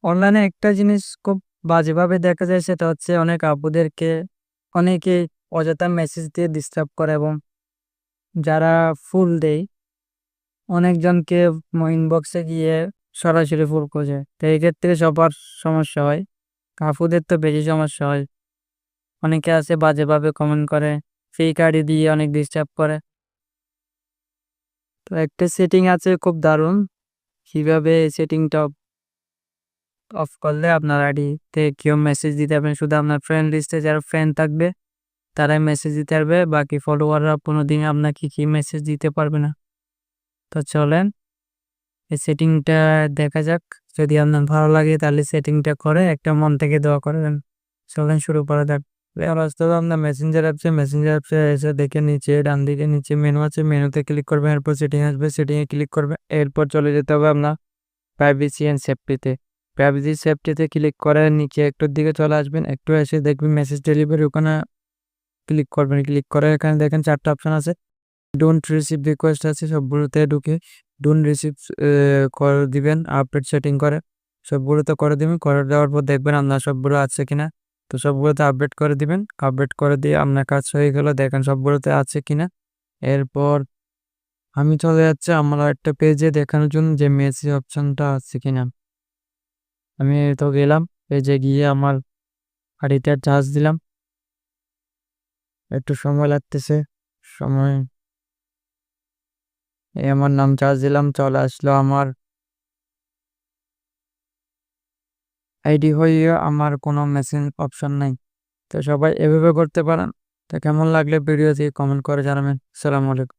অনলাইনে একটা জিনিস খুব বাজেভাবে দেখা যায় সেটা হচ্ছে অনেক আপুদেরকে অনেকে অযথা মেসেজ দিয়ে ডিস্টার্ব করে এবং যারা ফুল দেয় অনেকজনকে ইনবক্সে গিয়ে সরাসরি ফুল খোঁজে। তো এই ক্ষেত্রে সবার সমস্যা হয়। আপুদের তো বেশি সমস্যা হয়। অনেকে আছে বাজেভাবে কমেন্ট করে, ফেক আইডি দিয়ে অনেক ডিস্টার্ব করে। তো একটা সেটিং আছে খুব দারুণ। কিভাবে সেটিংটা অফ করলে আপনার আইডিতে কেউ মেসেজ দিতে পারবেন, শুধু আপনার ফ্রেন্ড লিস্টে যারা ফ্রেন্ড থাকবে তারাই মেসেজ দিতে পারবে, বাকি ফলোয়াররা কোনোদিন আপনাকে কি মেসেজ দিতে পারবে না। তো চলেন এই সেটিংটা দেখা যাক। যদি আপনার ভালো লাগে তাহলে সেটিংটা করে একটা মন থেকে দোয়া করবেন। চলেন শুরু করা যাক। এবার আসতে হবে আপনার মেসেঞ্জার অ্যাপসে এসে দেখে নিচে ডান দিকে নিচে মেনু আছে, মেনুতে ক্লিক করবেন, এরপর সেটিং আসবে, সেটিংয়ে ক্লিক করবেন, এরপর চলে যেতে হবে আপনার প্রাইভেসি অ্যান্ড সেফটিতে। প্রাইভেসি সেফটিতে ক্লিক করে নিচে একটুর দিকে চলে আসবেন, একটু এসে দেখবেন মেসেজ ডেলিভারি, ওখানে ক্লিক করবেন। ক্লিক করে এখানে দেখেন 4টা অপশন আছে। ডোন্ট রিসিভ রিকোয়েস্ট আছে, সবগুলোতে ঢুকে ডোন্ট রিসিভ করে দিবেন। আপডেট সেটিং করে সবগুলোতে করে দিবেন। করে দেওয়ার পর দেখবেন আপনার সবগুলো আছে কিনা। তো সবগুলোতে আপডেট করে দিবেন। আপডেট করে দিয়ে আপনার কাজ হয়ে গেল, দেখেন সবগুলোতে আছে কিনা। এরপর আমি চলে যাচ্ছি আমার একটা পেজে দেখানোর জন্য যে মেসেজ অপশনটা আছে কিনা। আমি তো গেলাম পেজে, গিয়ে আমার গাড়িতে চার্জ দিলাম, একটু সময় লাগতেছে। সময় এই আমার নাম চার্জ দিলাম, চলে আসলো আমার আইডি হয়ে, আমার কোনো মেসেজ অপশন নাই। তো সবাই এভাবে করতে পারেন। তো কেমন লাগলে ভিডিওটি কমেন্ট করে জানাবেন। আসসালামু আলাইকুম।